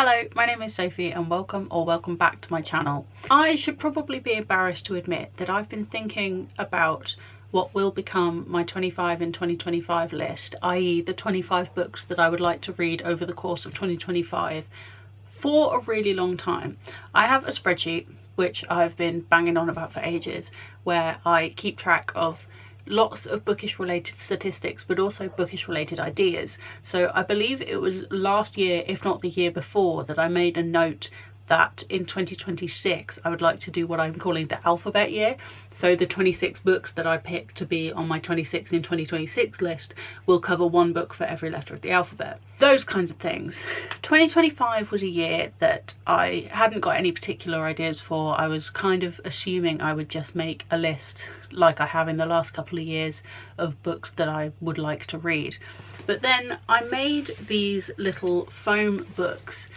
Hello, my name is Sophie and welcome back to my channel. I should probably be embarrassed to admit that I've been thinking about what will become my 25 in 2025 list, i.e. the 25 books that I would like to read over the course of 2025 for a really long time. I have a spreadsheet which I've been banging on about for ages, where I keep track of lots of bookish related statistics but also bookish related ideas. So I believe it was last year, if not the year before, that I made a note that in 2026 I would like to do what I'm calling the alphabet year. So the 26 books that I pick to be on my 26 in 2026 list will cover one book for every letter of the alphabet. Those kinds of things. 2025 was a year that I hadn't got any particular ideas for. I was kind of assuming I would just make a list like I have in the last couple of years of books that I would like to read. But then I made these little foam books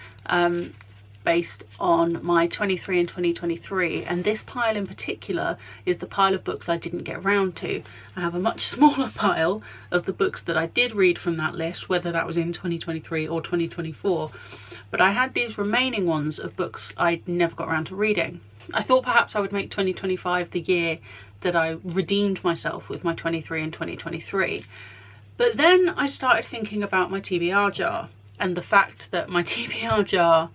based on my 23 and 2023, and this pile in particular is the pile of books I didn't get around to. I have a much smaller pile of the books that I did read from that list, whether that was in 2023 or 2024, but I had these remaining ones of books I never got around to reading. I thought perhaps I would make 2025 the year that I redeemed myself with my 23 and 2023, but then I started thinking about my TBR jar and the fact that my TBR jar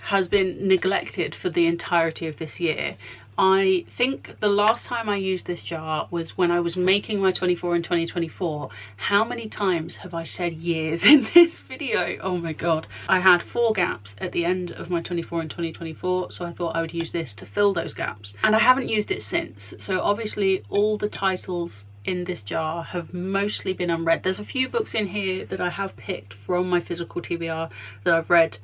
has been neglected for the entirety of this year. I think the last time I used this jar was when I was making my 24 in 2024. How many times have I said years in this video? Oh my god. I had 4 gaps at the end of my 24 in 2024, so I thought I would use this to fill those gaps. And I haven't used it since, so obviously all the titles in this jar have mostly been unread. There's a few books in here that I have picked from my physical TBR that I've read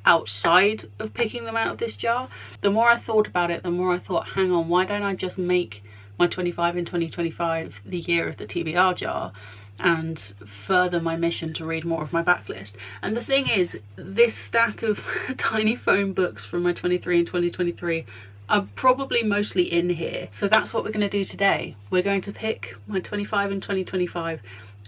outside of picking them out of this jar. The more I thought about it, the more I thought, hang on, why don't I just make my 25 in 2025 the year of the TBR jar and further my mission to read more of my backlist. And the thing is, this stack of tiny foam books from my 23 and 2023 are probably mostly in here, so that's what we're going to do today. We're going to pick my 25 in 2025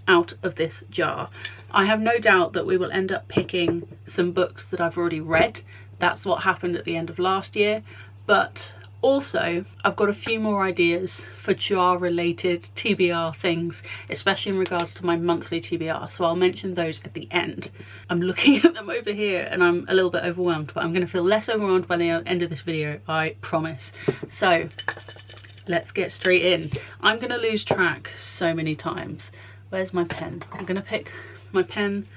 out of this jar. I have no doubt that we will end up picking some books that I've already read. That's what happened at the end of last year, but also I've got a few more ideas for jar related TBR things, especially in regards to my monthly TBR, so I'll mention those at the end. I'm looking at them over here and I'm a little bit overwhelmed, but I'm going to feel less overwhelmed by the end of this video, I promise. So let's get straight in. I'm going to lose track so many times. Where's my pen? I'm going to pick my pen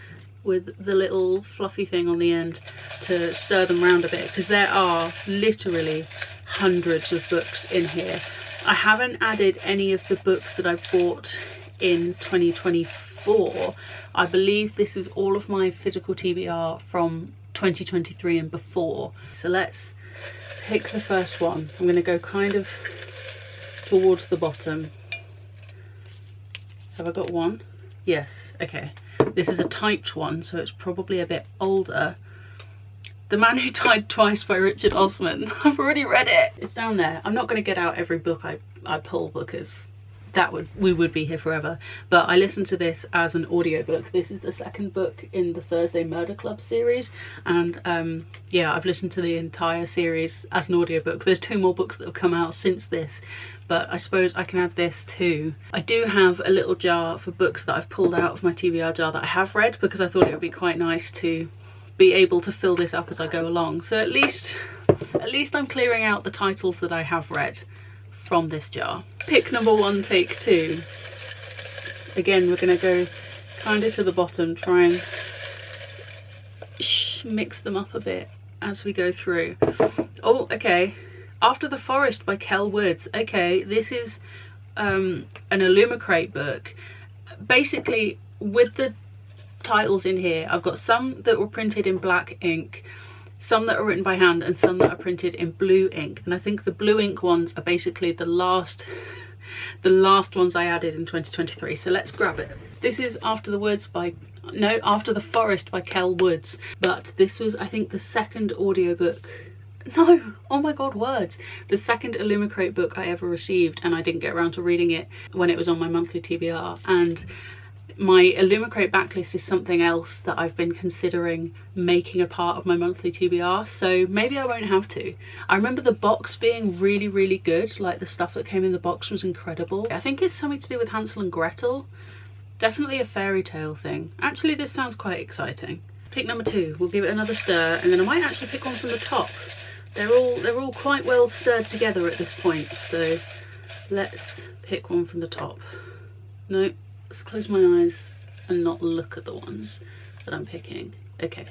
with the little fluffy thing on the end to stir them round a bit, because there are literally hundreds of books in here. I haven't added any of the books that I bought in 2024. I believe this is all of my physical TBR from 2023 and before. So let's pick the first one. I'm going to go kind of towards the bottom. Have I got one? Yes, okay. This is a typed one, so it's probably a bit older. The Man Who Died Twice by Richard Osman. I've already read it. It's down there. I'm not going to get out every book I pull, because we would be here forever. But I listened to this as an audiobook. This is the second book in the Thursday Murder Club series, and yeah, I've listened to the entire series as an audiobook. There's 2 more books that have come out since this, but I suppose I can add this too. I do have a little jar for books that I've pulled out of my TBR jar that I have read, because I thought it would be quite nice to be able to fill this up as I go along. So at least I'm clearing out the titles that I have read from this jar. Pick number 1, take 2. Again, we're going to go kind of to the bottom, try and mix them up a bit as we go through. Oh, okay. After the Forest by Kel Woods. Okay, this is an Illumicrate book. Basically, with the titles in here, I've got some that were printed in black ink, some that are written by hand, and some that are printed in blue ink. And I think the blue ink ones are basically the last ones I added in 2023. So let's grab it. This is After the Forest by Kel Woods, but this was, I think, the second audiobook. No, oh my god, words. The second Illumicrate book I ever received, and I didn't get around to reading it when it was on my monthly TBR. And my Illumicrate backlist is something else that I've been considering making a part of my monthly TBR, so maybe I won't have to. I remember the box being really, really good. Like, the stuff that came in the box was incredible. I think it's something to do with Hansel and Gretel. Definitely a fairy tale thing. Actually, this sounds quite exciting. Pick number 2, we'll give it another stir, and then I might actually pick one from the top. They're all quite well stirred together at this point, so let's pick one from the top. No, let's close my eyes and not look at the ones that I'm picking. Okay.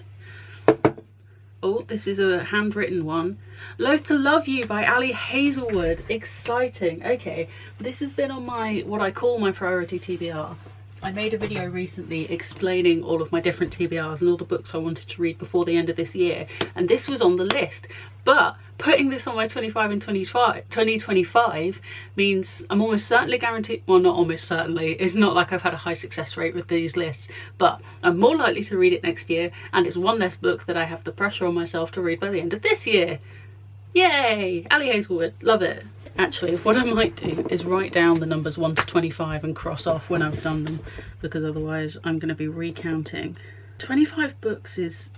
Oh, this is a handwritten one. Loath to Love You by Ali Hazelwood. Exciting. Okay, this has been on my, what I call my priority TBR. I made a video recently explaining all of my different TBRs and all the books I wanted to read before the end of this year, and this was on the list. But putting this on my 2025 means I'm almost certainly guaranteed, well, not almost certainly, it's not like I've had a high success rate with these lists, but I'm more likely to read it next year, and it's one less book that I have the pressure on myself to read by the end of this year. Yay! Ali Hazelwood, love it. Actually, what I might do is write down the numbers 1 to 25 and cross off when I've done them, because otherwise I'm going to be recounting. 25 books is,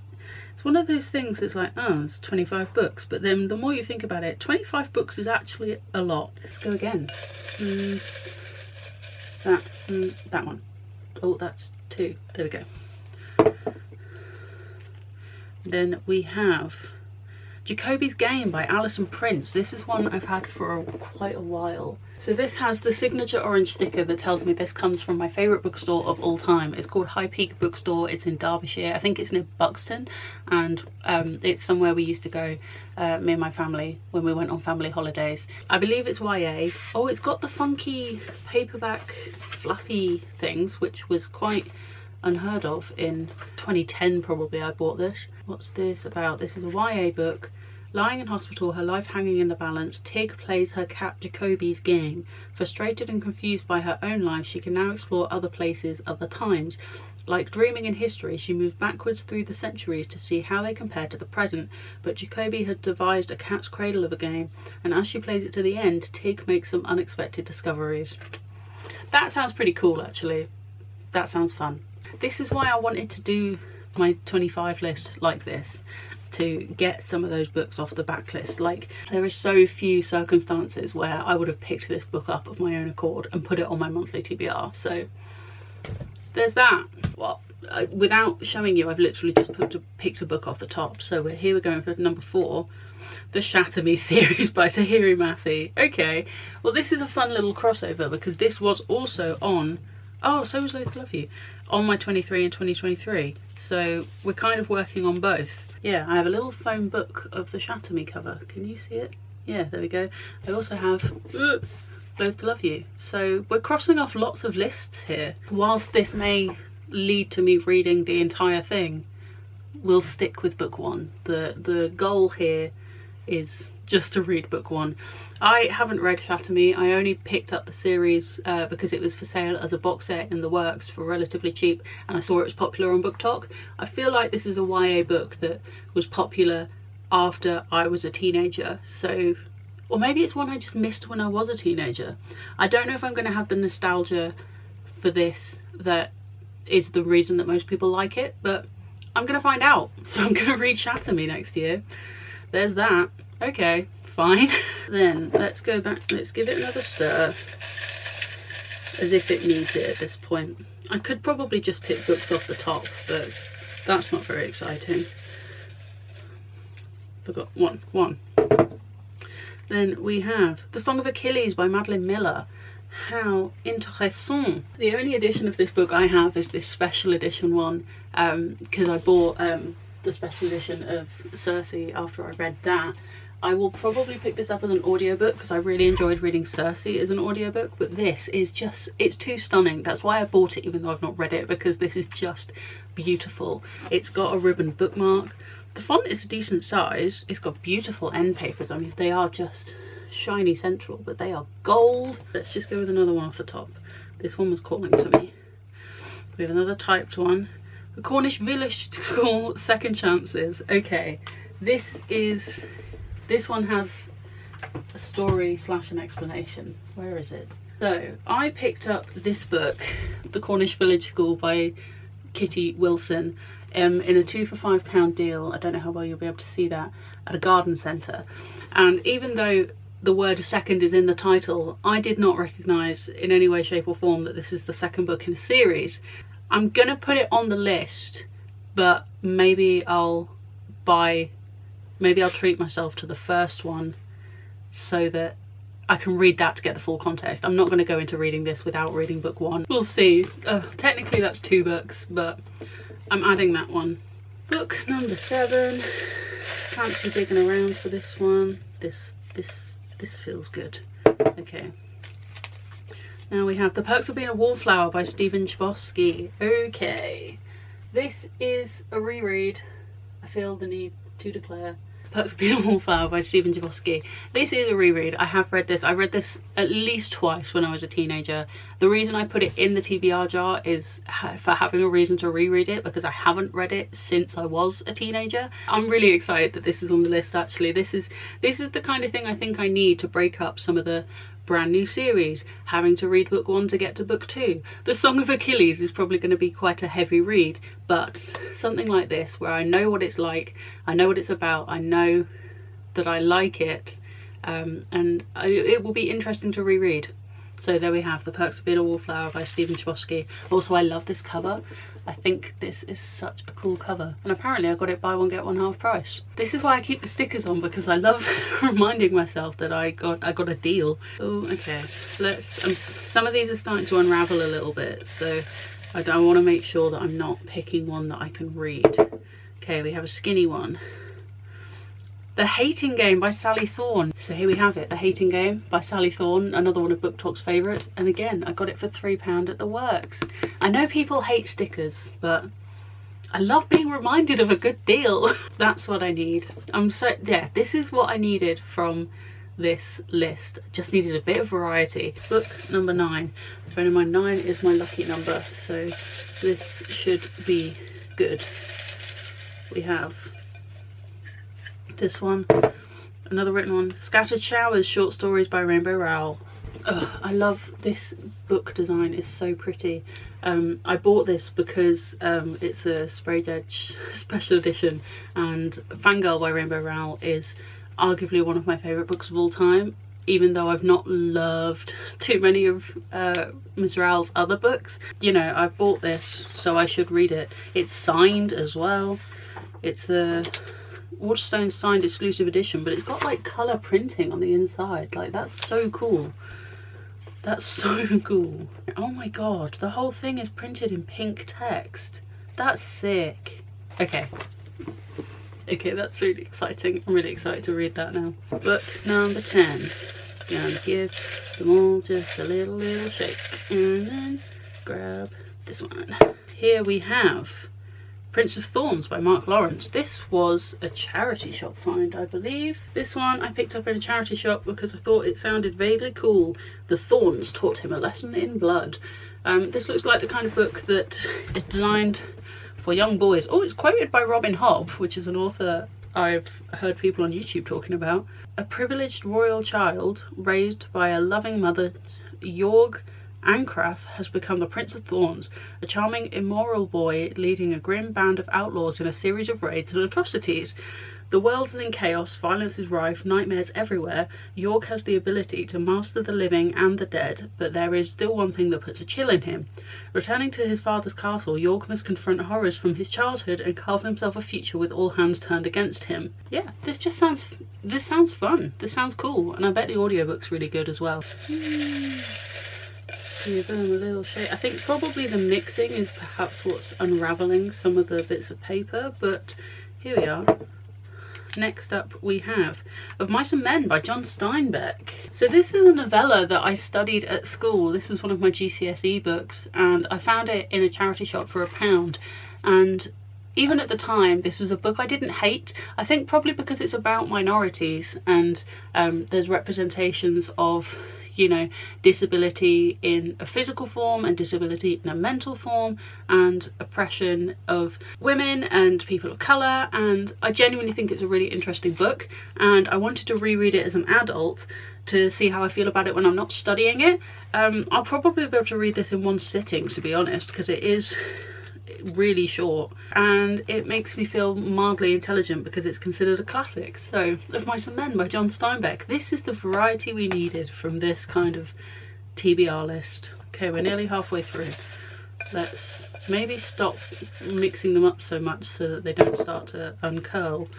it's one of those things that's like, oh, it's 25 books, but then the more you think about it, 25 books is actually a lot. Let's go again. That one. Oh, that's 2. There we go. Then we have Jacoby's Game by Alison Prince. This is one I've had for quite a while. So this has the signature orange sticker that tells me this comes from my favourite bookstore of all time. It's called High Peak Bookstore. It's in Derbyshire. I think it's near Buxton, and it's somewhere we used to go, me and my family, when we went on family holidays. I believe it's YA. Oh, it's got the funky paperback fluffy things, which was quite unheard of in 2010 probably. I bought this. What's this about? This is a YA book. Lying in hospital, her life hanging in the balance, Tig plays her cat Jacoby's game. Frustrated and confused by her own life, she can now explore other places, other times. Like dreaming in history, she moves backwards through the centuries to see how they compare to the present. But Jacoby had devised a cat's cradle of a game, and as she plays it to the end, Tig makes some unexpected discoveries. That sounds pretty cool, actually. That sounds fun. This is why I wanted to do my 25 list like this, to get some of those books off the backlist. Like, there are so few circumstances where I would have picked this book up of my own accord and put it on my monthly TBR. So there's that. Well, without showing you, I've literally just picked a book off the top. So here we're going for number 4, the Shatter Me series by Tahiri Mafi. Okay, well, this is a fun little crossover because this was also on, oh, so was Loath to Love You, on my 23 and 2023. So we're kind of working on both. Yeah, I have a little foam book of the Shatter Me cover. Can you see it? Yeah, there we go. I also have Loath to Love You. So we're crossing off lots of lists here. Whilst this may lead to me reading the entire thing, we'll stick with book 1. The goal here is just to read book 1. I haven't read Shatter Me. I only picked up the series because it was for sale as a box set in the works for relatively cheap, and I saw it was popular on BookTok. I feel like this is a YA book that was popular after I was a teenager, so, or maybe it's one I just missed when I was a teenager. I don't know if I'm going to have the nostalgia for this that is the reason that most people like it, but I'm going to find out. So I'm going to read Shatter Me next year. There's that. Okay, fine. Then let's go back, let's give it another stir, as if it needs it at this point. I could probably just pick books off the top, but that's not very exciting. Forgot one. Then we have The Song of Achilles by Madeline Miller. How intéressant. The only edition of this book I have is this special edition one, because I bought the special edition of Circe after I read that. I will probably pick this up as an audiobook because I really enjoyed reading Circe as an audiobook, but this is just, it's too stunning. That's why I bought it even though I've not read it, because this is just beautiful. It's got a ribbon bookmark. The font is a decent size. It's got beautiful end papers. I mean, they are just shiny central, but they are gold. Let's just go with another one off the top. This one was calling to me. We have another typed one. The Cornish Village School Second Chances. Okay, this one has a story / an explanation. Where is it? So I picked up this book, The Cornish Village School by Kitty Wilson, in a 2 for £5 deal. I don't know how well you'll be able to see that, at a garden centre. And even though the word second is in the title, I did not recognise in any way, shape or form that this is the second book in a series. I'm gonna put it on the list, but maybe I'll treat myself to the first one so that I can read that to get the full context. I'm not going to go into reading this without reading book 1. We'll see. Technically that's 2 books, but I'm adding that one. Book number 7. Fancy digging around for this one. This feels good. Okay. Now we have The Perks of Being a Wallflower by Stephen Chbosky. Okay. This is a reread. I feel the need to declare. Perks of Being a Wallflower by Stephen Chbosky. This is a reread. I have read this. I read this at least twice when I was a teenager. The reason I put it in the TBR jar is for having a reason to reread it, because I haven't read it since I was a teenager. I'm really excited that this is on the list actually. This is the kind of thing I think I need to break up some of the brand new series, having to read book 1 to get to book 2. The Song of Achilles is probably going to be quite a heavy read, but something like this where I know what it's like, I know what it's about, I know that I like it, and it will be interesting to reread. So there we have The Perks of Being a Wallflower by Stephen Chbosky. Also, I love this cover. I think this is such a cool cover, and apparently I got it buy one get one half price. This is why I keep the stickers on, because I love reminding myself that I got a deal. Oh, okay. Let's. Some of these are starting to unravel a little bit, so I want to make sure that I'm not picking one that I can read. Okay, we have a skinny one. The Hating Game by Sally Thorne. So here we have it, The Hating Game by Sally Thorne, another one of Book Talk's favourites. And again, I got it for £3 at the works. I know people hate stickers, but I love being reminded of a good deal. That's what I need. Yeah, this is what I needed from this list. Just needed a bit of variety. Book number 9. Bearing in mind 9 is my lucky number, so this should be good. We have this one, another written one, Scattered Showers, short stories by Rainbow Rowell. I love this book design, is so pretty. I bought this because it's a sprayed edge special edition, and Fangirl by Rainbow Rowell is arguably one of my favourite books of all time, even though I've not loved too many of Ms. Rowell's other books. You know, I bought this, so I should read it. It's signed as well. It's a Waterstone signed exclusive edition, but it's got like colour printing on the inside. Like, that's so cool. That's so cool. Oh my god, the whole thing is printed in pink text. That's sick. Okay, that's really exciting. I'm really excited to read that now. Book number 10. Gonna give them all just a little shake, and then grab this one. Here we have Prince of Thorns by Mark Lawrence. This was a charity shop find, I believe. This one I picked up in a charity shop because I thought it sounded vaguely cool. The Thorns taught him a lesson in blood. This looks like the kind of book that is designed for young boys. Oh, it's quoted by Robin Hobb, which is an author I've heard people on YouTube talking about. A privileged royal child raised by a loving mother, Jorg Ancraft has become the Prince of Thorns, a charming, immoral boy leading a grim band of outlaws in a series of raids and atrocities. The world is in chaos, violence is rife, nightmares everywhere. Jorg has the ability to master the living and the dead, but there is still one thing that puts a chill in him. Returning to his father's castle, Jorg must confront horrors from his childhood and carve himself a future with all hands turned against him. Yeah, this sounds fun. This sounds cool, and I bet the audiobook's really good as well. Give them a little shake. I think probably the mixing is perhaps what's unraveling some of the bits of paper, but here we are. Next up we have Of Mice and Men by John Steinbeck. So this is a novella that I studied at school. This was one of my GCSE books, and I found it in a charity shop for £1. And even at the time, this was a book I didn't hate. I think probably because it's about minorities, and there's representations of, you know, disability in a physical form and disability in a mental form, and oppression of women and people of colour. And I genuinely think it's a really interesting book, and I wanted to reread it as an adult to see how I feel about it when I'm not studying it. I'll probably be able to read this in one sitting, to be honest, because it is really short and it makes me feel mildly intelligent because it's considered a classic. So, Of Mice and Men by John Steinbeck. This is the variety we needed from this kind of TBR list. Okay, we're nearly halfway through. Let's maybe stop mixing them up so much so that they don't start to uncurl.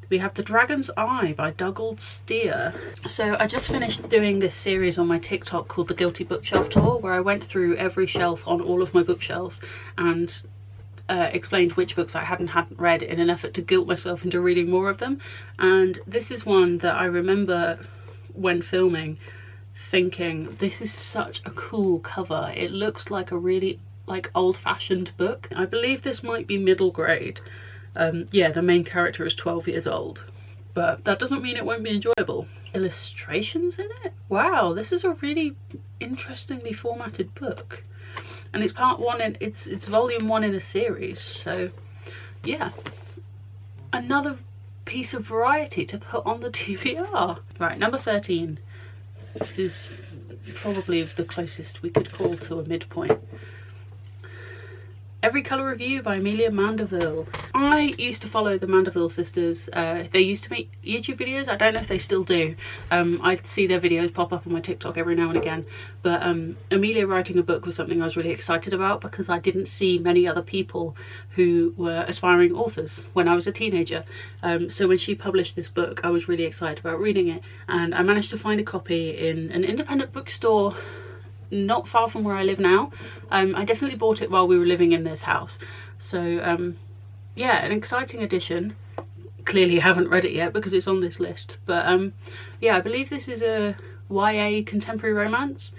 We have The Dragon's Eye by Dougald Steer. So I just finished doing this series on my TikTok called the Guilty Bookshelf Tour, where I went through every shelf on all of my bookshelves and explained which books I hadn't read in an effort to guilt myself into reading more of them. And this is one that I remember when filming thinking, this is such a cool cover. It looks like a really old-fashioned book. I believe this might be middle grade. Yeah, the main character is 12 years old, but that doesn't mean it won't be enjoyable. Illustrations in it? Wow, this is a really interestingly formatted book, and it's part one, and it's volume 1 in a series. So yeah, another piece of variety to put on the TBR. Right, number 13. This is probably the closest we could call to a midpoint. Every Colour Review by Amelia Mandeville. I used to follow the Mandeville sisters. They used to make YouTube videos. I don't know if they still do. I see their videos pop up on my TikTok every now and again. But Amelia writing a book was something I was really excited about because I didn't see many other people who were aspiring authors when I was a teenager. So when she published this book, I was really excited about reading it. And I managed to find a copy in an independent bookstore not far from where I live now. I definitely bought it while we were living in this house. So yeah, an exciting edition. Clearly haven't read it yet because it's on this list, but yeah, I believe this is a YA contemporary romance,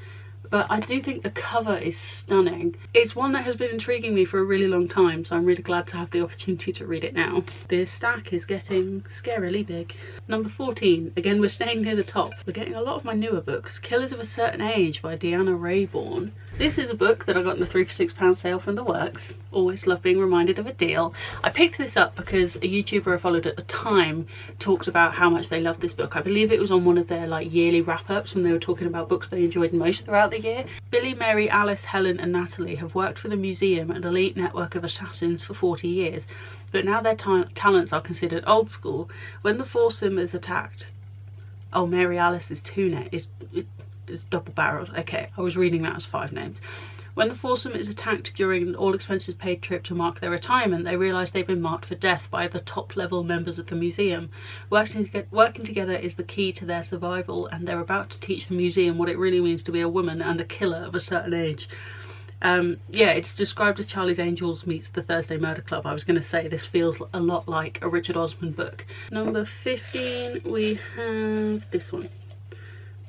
but I do think the cover is stunning. It's one that has been intriguing me for a really long time, so I'm really glad to have the opportunity to read it now. This stack is getting scarily big. Number 14, again we're staying near the top. We're getting a lot of my newer books. Killers of a Certain Age by Deanna Rayborn. This is a book that I got in the 3 for £6 sale from The Works. Always love being reminded of a deal. I picked this up because a YouTuber I followed at the time talked about how much they loved this book. I believe it was on one of their yearly wrap-ups when they were talking about books they enjoyed most throughout the year. Billy, Mary, Alice, Helen and Natalie have worked for the museum and elite network of assassins for 40 years, but now their talents are considered old school. When the foursome is attacked... Oh, Mary Alice is it's double-barreled. Okay, I was reading that as 5 names. When the foursome is attacked during an all-expenses-paid trip to mark their retirement, they realise they've been marked for death by the top-level members of the museum. Working together is the key to their survival, and they're about to teach the museum what it really means to be a woman and a killer of a certain age. Yeah, it's described as Charlie's Angels meets the Thursday Murder Club. I was going to say this feels a lot like a Richard Osman book. Number 15, we have this one.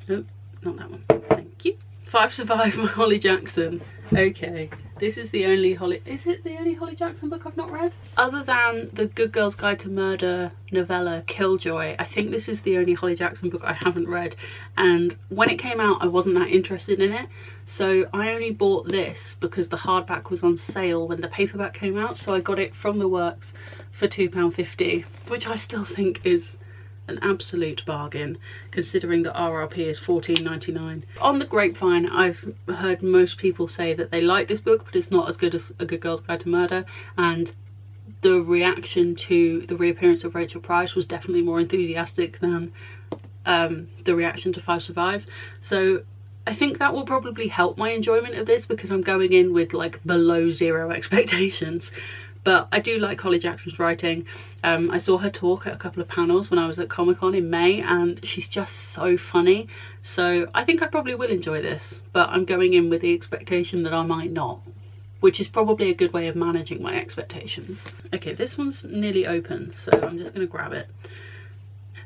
Nope, not that one. Thank you. 5 Survive by Holly Jackson. Okay, this is the only Is it the only Holly Jackson book I've not read? Other than the Good Girl's Guide to Murder novella Killjoy, I think this is the only Holly Jackson book I haven't read. And when it came out, I wasn't that interested in it. So I only bought this because the hardback was on sale when the paperback came out. So I got it from The Works for £2.50, which I still think is an absolute bargain considering the RRP is $14.99. On the grapevine, I've heard most people say that they like this book, but it's not as good as A Good Girl's Guide to Murder, and the reaction to the reappearance of Rachel Price was definitely more enthusiastic than the reaction to 5 Survive. So I think that will probably help my enjoyment of this because I'm going in with below 0 expectations. But I do like Holly Jackson's writing. I saw her talk at a couple of panels when I was at Comic-Con in May, and she's just so funny. So I think I probably will enjoy this, but I'm going in with the expectation that I might not, which is probably a good way of managing my expectations. Okay, this one's nearly open, so I'm just going to grab it.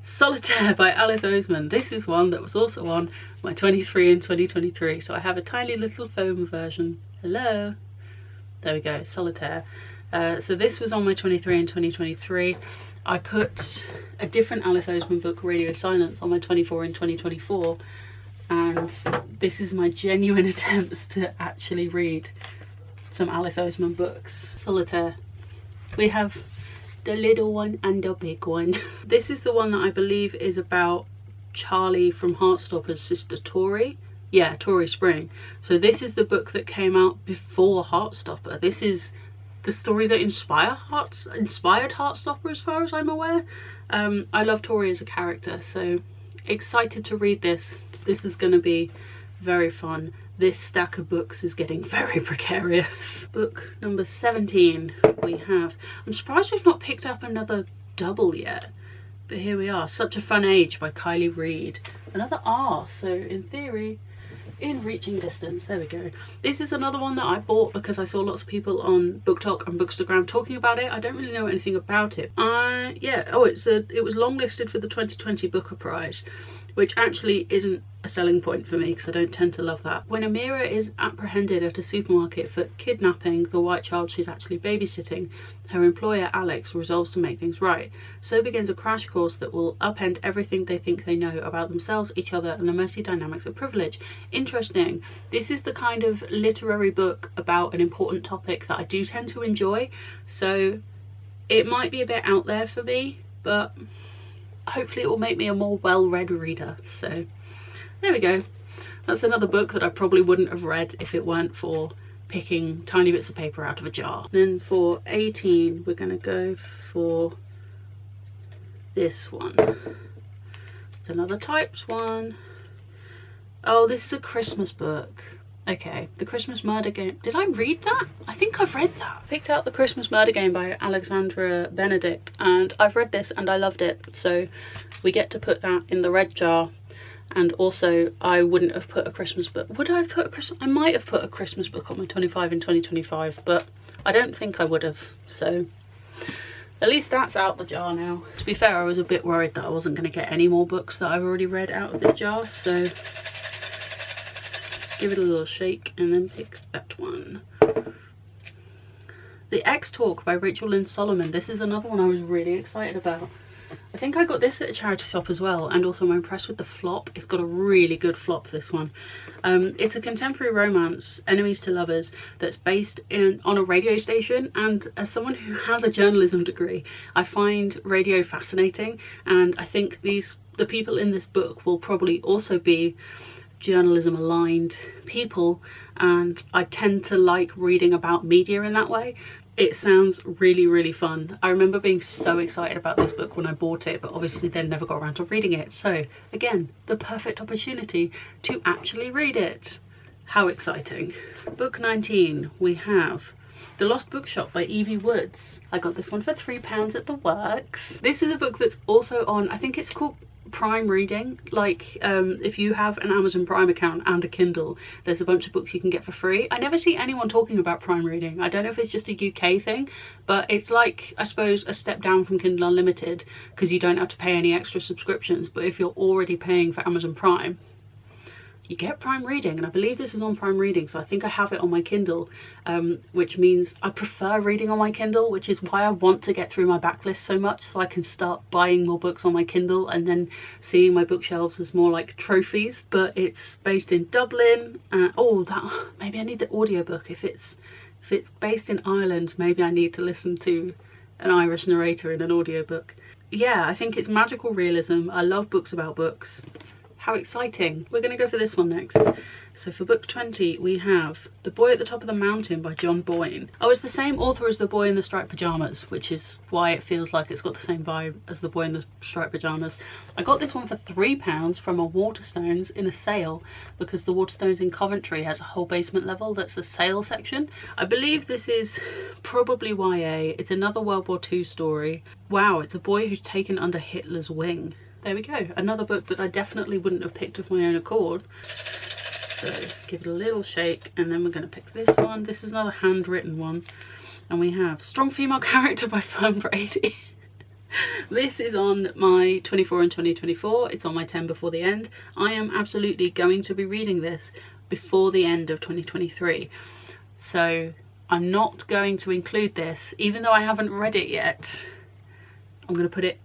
Solitaire by Alice Oseman. This is one that was also on my 23 in 2023, so I have a tiny little foam version. Hello. There we go, Solitaire. So this was on my 23 in 2023. I put a different Alice Oseman book, Radio Silence, on my 24 in 2024. and this is my genuine attempts to actually read some Alice Oseman books. Solitaire. We have the little one and the big one. This is the one that I believe is about Charlie from Heartstopper's sister Tori. Yeah, Tori Spring. So this is the book that came out before Heartstopper. This is the story that inspired Heartstopper as far as I'm aware. I love Tori as a character, so excited to read this. This is going to be very fun. This stack of books is getting very precarious. Book number 17 we have. I'm surprised we've not picked up another double yet, but here we are. Such a Fun Age by Kylie Reid. Another R, so in theory, in reaching distance. There we go. This is another one that I bought because I saw lots of people on BookTok and Bookstagram talking about it. I don't really know anything about it. Yeah, oh, it was longlisted for the 2020 Booker Prize, which actually isn't a selling point for me because I don't tend to love that. When Amira is apprehended at a supermarket for kidnapping the white child she's actually babysitting, her employer Alex resolves to make things right. So begins a crash course that will upend everything they think they know about themselves, each other, and the messy dynamics of privilege. Interesting. This is the kind of literary book about an important topic that I do tend to enjoy, so it might be a bit out there for me, but hopefully it will make me a more well-read reader. So there we go. That's another book that I probably wouldn't have read if it weren't for picking tiny bits of paper out of a jar. Then for 18 we're going to go for this one. It's another typed one. Oh, this is a Christmas book. Okay, The Christmas Murder Game. Did I read that? I think I've read that. Picked out The Christmas Murder Game by Alexandra Benedict, and I've read this and I loved it. So we get to put that in the red jar. And also, I wouldn't have put a Christmas book. Would I have put a Christmas? I might have put a Christmas book on my 25 in 2025, but I don't think I would have. So at least that's out the jar now. To be fair, I was a bit worried that I wasn't going to get any more books that I've already read out of this jar. So give it a little shake and then pick that one. The X Talk by Rachel Lynn Solomon. This is another one I was really excited about. I think I got this at a charity shop as well, and also I'm impressed with the flop. It's got a really good flop, this one. It's a contemporary romance, enemies to lovers, that's based on a radio station, and as someone who has a journalism degree, I find radio fascinating, and I think the people in this book will probably also be journalism aligned people, and I tend to like reading about media in that way. It sounds really, really fun. I remember being so excited about this book when I bought it, but obviously then never got around to reading it. So again, the perfect opportunity to actually read it. How exciting. Book 19, we have The Lost Bookshop by Evie Woods. I got this one for £3 at the Works. This is a book that's also on, I think it's called Prime Reading. Like if you have an Amazon Prime account and a Kindle, there's a bunch of books you can get for free. I never see anyone talking about Prime Reading. I don't know if it's just a UK thing, but it's like, I suppose, a step down from Kindle Unlimited because you don't have to pay any extra subscriptions. But if you're already paying for Amazon Prime, you get Prime Reading, and I believe this is on Prime Reading, so I think I have it on my Kindle, which means I prefer reading on my Kindle, which is why I want to get through my backlist so much, so I can start buying more books on my Kindle and then seeing my bookshelves as more like trophies. But it's based in Dublin. Maybe I need the audiobook. If it's based in Ireland, maybe I need to listen to an Irish narrator in an audiobook. Yeah, I think it's magical realism. I love books about books. How exciting. We're going to go for this one next. So for book 20 we have The Boy at the Top of the Mountain by John Boyne. Oh, it's the same author as The Boy in the Striped Pyjamas, which is why it feels like it's got the same vibe as The Boy in the Striped Pyjamas. I got this one for £3 from a Waterstones in a sale, because the Waterstones in Coventry has a whole basement level that's a sale section. I believe this is probably YA. It's another World War II story. Wow, it's a boy who's taken under Hitler's wing. There we go, another book that I definitely wouldn't have picked of my own accord. So give it a little shake, and then we're going to pick this one. This is another handwritten one, and we have Strong Female Character by Fern Brady. This is on my 24 in 2024. It's on my 10 before the end. I am absolutely going to be reading this before the end of 2023. So I'm not going to include this, even though I haven't read it yet. I'm going to put it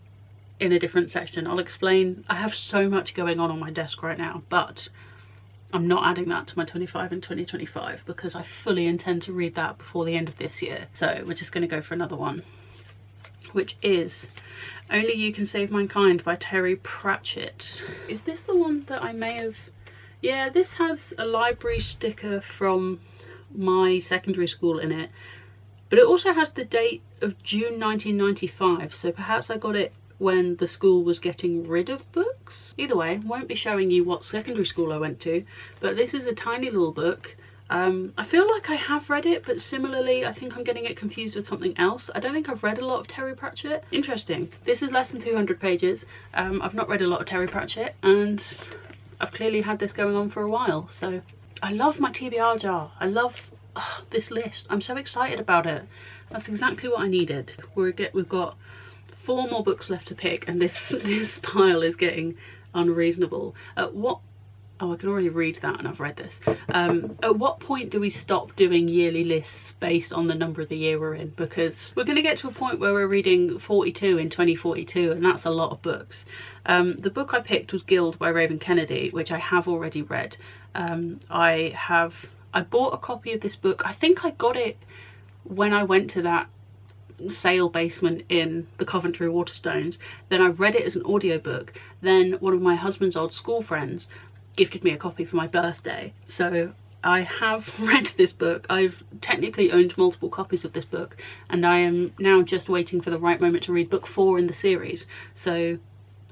in a different section. I'll explain. I have so much going on my desk right now, but I'm not adding that to my 25 and 2025 because I fully intend to read that before the end of this year. So we're just going to go for another one, which is Only You Can Save Mankind by Terry Pratchett. Is this the one that I may have... Yeah, this has a library sticker from my secondary school in it, but it also has the date of June 1995, so perhaps I got it when the school was getting rid of books. Either way, won't be showing you what secondary school I went to, but this is a tiny little book. I feel like I have read it, but similarly I think I'm getting it confused with something else. I don't think I've read a lot of Terry Pratchett. Interesting. This is less than 200 pages. I've not read a lot of Terry Pratchett, and I've clearly had this going on for a while, so I love my TBR jar. I love this list. I'm so excited about it. That's exactly what I needed. We've got 4 more books left to pick, and this pile is getting unreasonable. Oh, I can already read that, and I've read this. At what point do we stop doing yearly lists based on the number of the year we're in? Because we're going to get to a point where we're reading 42 in 2042, and that's a lot of books. The book I picked was Guild by Raven Kennedy, which I have already read. I bought a copy of this book. I think I got it when I went to that sale basement in the Coventry Waterstones. Then I read it as an audiobook. Then one of my husband's old school friends gifted me a copy for my birthday. So I have read this book. I've technically owned multiple copies of this book, and I am now just waiting for the right moment to read book 4 in the series. So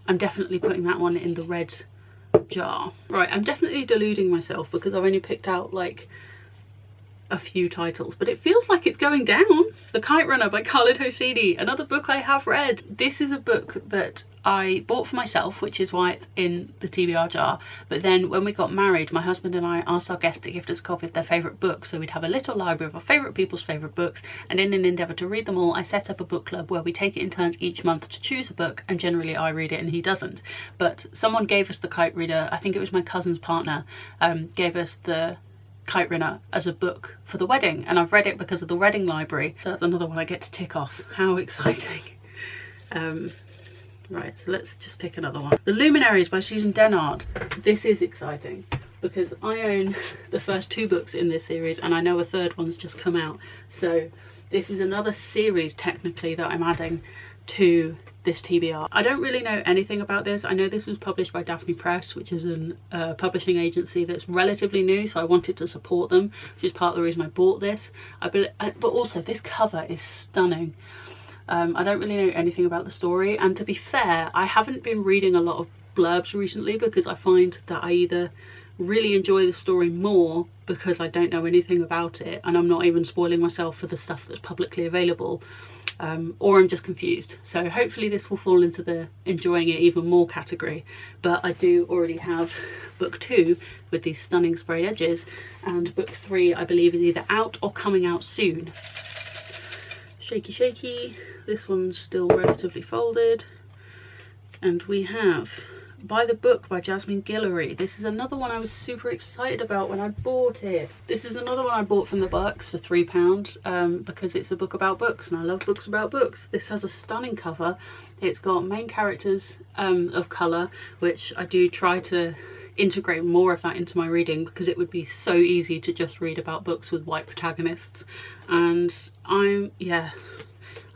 I'm definitely putting that one in the red jar. Right, I'm definitely deluding myself because I've only picked out like a few titles, but it feels like it's going down. The Kite Runner by Khaled Hosseini, another book I have read. This is a book that I bought for myself, which is why it's in the TBR jar, but then when we got married, my husband and I asked our guests to gift us a copy of their favourite books, so we'd have a little library of our favourite people's favourite books, and in an endeavour to read them all, I set up a book club where we take it in turns each month to choose a book, and generally I read it and he doesn't. But someone gave us the Kite Reader, I think it was my cousin's partner, gave us the Kite Runner as a book for the wedding, and I've read it because of the wedding library. So that's another one I get to tick off. How exciting. Right, so let's just pick another one. The Luminaries by Susan Dennard. This is exciting because I own the first 2 books in this series, and I know a third one's just come out. So this is another series technically that I'm adding to this TBR. I don't really know anything about this. I know this was published by Daphne Press, which is a publishing agency that's relatively new, so I wanted to support them, which is part of the reason I bought this. But also this cover is stunning. I don't really know anything about the story, and to be fair, I haven't been reading a lot of blurbs recently because I find that I either really enjoy the story more because I don't know anything about it and I'm not even spoiling myself for the stuff that's publicly available, or I'm just confused. So hopefully this will fall into the enjoying it even more category, but I do already have book 2 with these stunning sprayed edges, and book 3 I believe is either out or coming out soon. Shaky shaky. This one's still relatively folded, and we have By the Book by Jasmine Guillory. This is another one I was super excited about when I bought it. This is another one I bought from the Bucks for £3 because it's a book about books, and I love books about books. This has a stunning cover. It's got main characters of colour, which I do try to integrate more of that into my reading because it would be so easy to just read about books with white protagonists, and I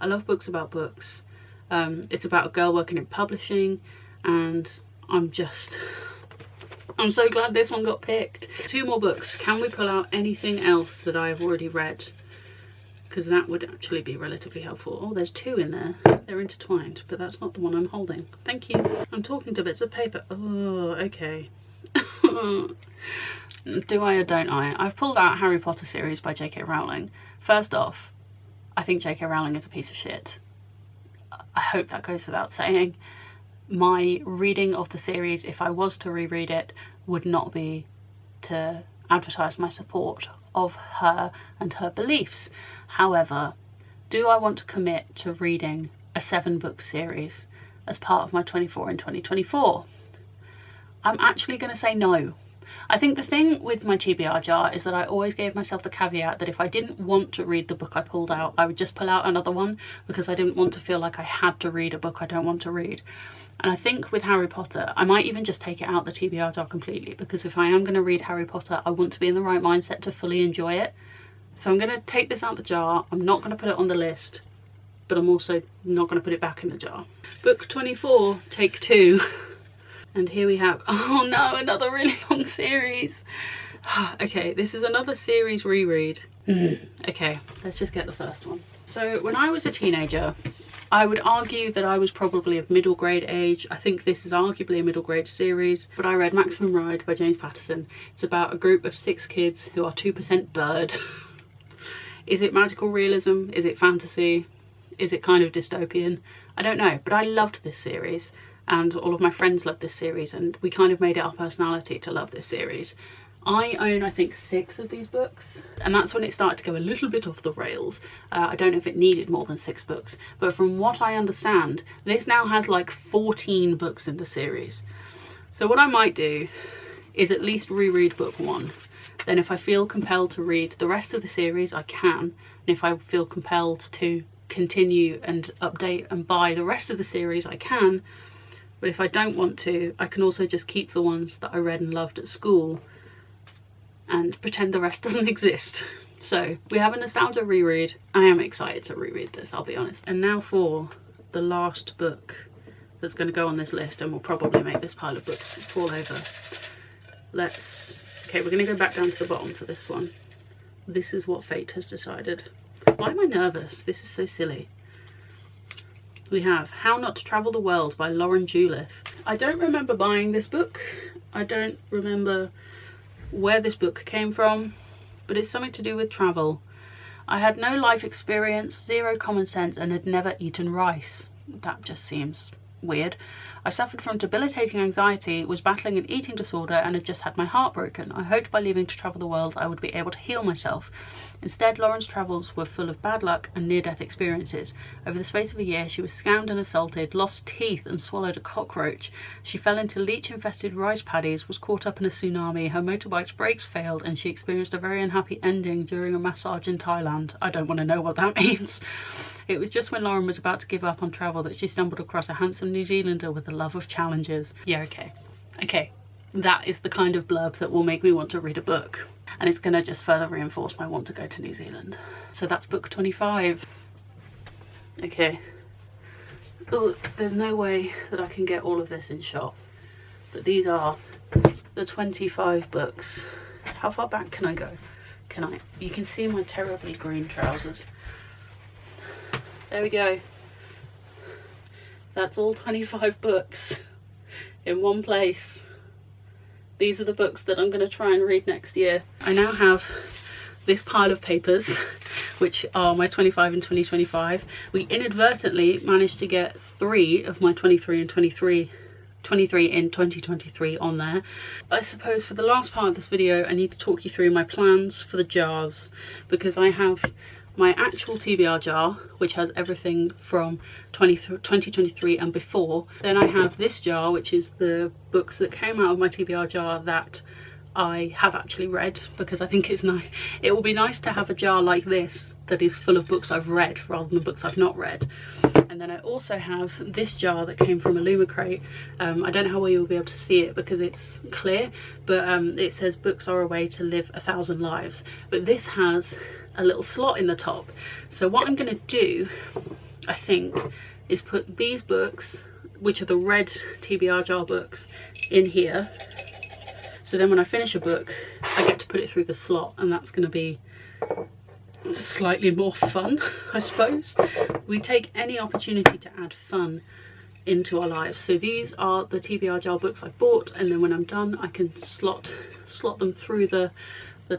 love books about books. It's about a girl working in publishing, and I'm so glad this one got picked. 2 more books. Can we pull out anything else that I have already read? Because that would actually be relatively helpful. Oh, there's 2 in there. They're intertwined, but that's not the one I'm holding. Thank you. I'm talking to bits of paper. Oh, okay. Do I or don't I? I've pulled out Harry Potter series by J.K. Rowling. First off, I think J.K. Rowling is a piece of shit. I hope that goes without saying. My reading of the series, if I was to reread it, would not be to advertise my support of her and her beliefs. However, do I want to commit to reading a 7-book series as part of my 24 in 2024? I'm actually going to say no. I think the thing with my TBR jar is that I always gave myself the caveat that if I didn't want to read the book I pulled out, I would just pull out another one, because I didn't want to feel like I had to read a book I don't want to read. And I think with Harry Potter, I might even just take it out the TBR jar completely, because if I am going to read Harry Potter, I want to be in the right mindset to fully enjoy it. So I'm going to take this out the jar. I'm not going to put it on the list, but I'm also not going to put it back in the jar. Book 24, take 2. And here we have, oh no, another really long series. Okay, this is another series reread. Okay, let's just get the first one. So when I was a teenager, I would argue that I was probably of middle grade age. I think this is arguably a middle grade series, but I read Maximum Ride by James Patterson. It's about a group of 6 kids who are 2% bird. Is it magical realism? Is it fantasy? Is it kind of dystopian? I don't know, but I loved this series, and all of my friends loved this series, and we kind of made it our personality to love this series. I own, I think, 6 of these books, and that's when it started to go a little bit off the rails. I don't know if it needed more than 6 books, but from what I understand, this now has like 14 books in the series. So what I might do is at least reread book 1. Then if I feel compelled to read the rest of the series, I can. And if I feel compelled to continue and update and buy the rest of the series, I can. But if I don't want to, I can also just keep the ones that I read and loved at school and pretend the rest doesn't exist. So we have a nostalgia reread. I am excited to reread this, I'll be honest. And now for the last book that's going to go on this list, and will probably make this pile of books fall over. Okay, we're going to go back down to the bottom for this one. This is what fate has decided. Why am I nervous? This is so silly. We have How Not to Travel the World by Lauren Juliff. I don't remember buying this book. I don't remember where this book came from, but it's something to do with travel. I had no life experience, 0 common sense, and had never eaten rice. That just seems weird. I suffered from debilitating anxiety, was battling an eating disorder, and had just had my heart broken. I hoped by leaving to travel the world I would be able to heal myself. Instead, Lauren's travels were full of bad luck and near-death experiences. Over the space of a year, she was scammed and assaulted, lost teeth and swallowed a cockroach. She fell into leech-infested rice paddies, was caught up in a tsunami, her motorbike's brakes failed, and she experienced a very unhappy ending during a massage in Thailand. I don't want to know what that means. It was just when Lauren was about to give up on travel that she stumbled across a handsome New Zealander with a love of challenges. Yeah, okay. That is the kind of blurb that will make me want to read a book. And it's going to just further reinforce my want to go to New Zealand. So that's book 25. Okay. Oh, there's no way that I can get all of this in shot. But these are the 25 books. How far back can I go? Can I? You can see my terribly green trousers. There we go. That's all 25 books in one place. These are the books that I'm going to try and read next year. I now have this pile of papers, which are my 25 and 2025. We inadvertently managed to get 3 of my 23 in 2023 on there. I suppose for the last part of this video, I need to talk you through my plans for the jars, because I have my actual TBR jar, which has everything from 2023 and before. Then I have this jar, which is the books that came out of my TBR jar that I have actually read, because I think it's nice. It will be nice to have a jar like this that is full of books I've read rather than books I've not read. And then I also have this jar that came from a Luma crate. I don't know how well you'll be able to see it because it's clear, but it says books are a way to live 1,000 lives. But this has a little slot in the top. So what I'm going to do, I think, is put these books, which are the red TBR jar books, in here. So then when I finish a book, I get to put it through the slot, and that's going to be slightly more fun, I suppose. We take any opportunity to add fun into our lives. So these are the TBR jar books I bought, and then when I'm done, I can slot them through the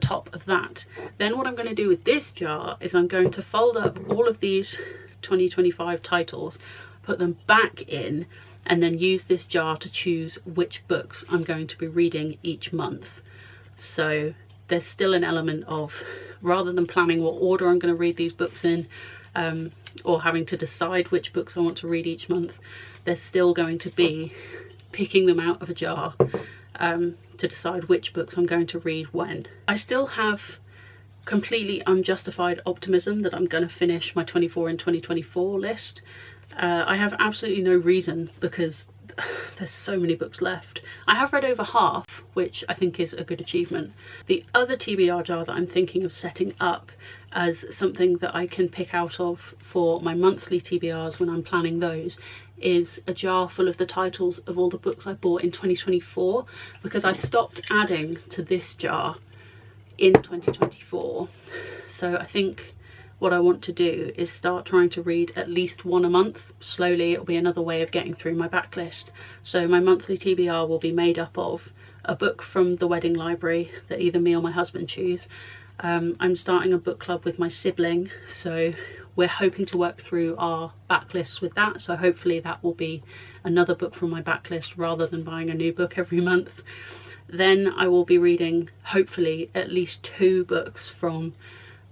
top of that. Then what I'm going to do with this jar is I'm going to fold up all of these 2025 titles, put them back in, and then use this jar to choose which books I'm going to be reading each month. So there's still an element of, rather than planning what order I'm going to read these books in, or having to decide which books I want to read each month, there's still going to be picking them out of a jar to decide which books I'm going to read when. I still have completely unjustified optimism that I'm going to finish my 24 in 2024 list. I have absolutely no reason because there's so many books left. I have read over half, which I think is a good achievement. The other TBR jar that I'm thinking of setting up as something that I can pick out of for my monthly TBRs when I'm planning those is a jar full of the titles of all the books I bought in 2024, because I stopped adding to this jar in 2024. So I think what I want to do is start trying to read at least one a month. Slowly it'll be another way of getting through my backlist. So my monthly TBR will be made up of a book from the wedding library that either me or my husband choose. I'm starting a book club with my sibling, so we're hoping to work through our backlists with that. So hopefully that will be another book from my backlist rather than buying a new book every month. Then I will be reading hopefully at least 2 books from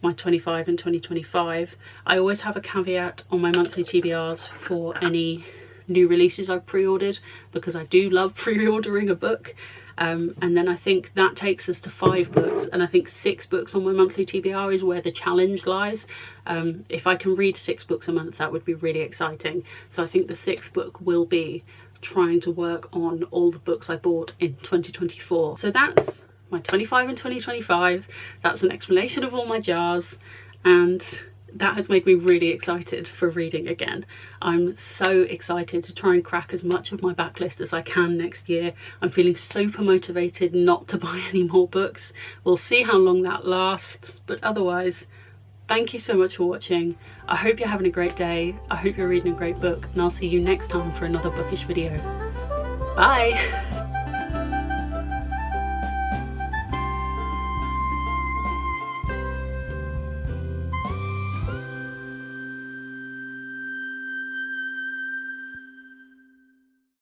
my 25 and 2025. I always have a caveat on my monthly TBRs for any new releases I've pre-ordered, because I do love pre-ordering a book. And then I think that takes us to 5 books, and I think 6 books on my monthly TBR is where the challenge lies. If I can read 6 books a month, that would be really exciting. So I think the 6th book will be trying to work on all the books I bought in 2024. So that's my 25 and 2025. That's an explanation of all my jars, and that has made me really excited for reading again. I'm so excited to try and crack as much of my backlist as I can next year. I'm feeling super motivated not to buy any more books. We'll see how long that lasts, but otherwise, thank you so much for watching. I hope you're having a great day. I hope you're reading a great book, and I'll see you next time for another bookish video. Bye!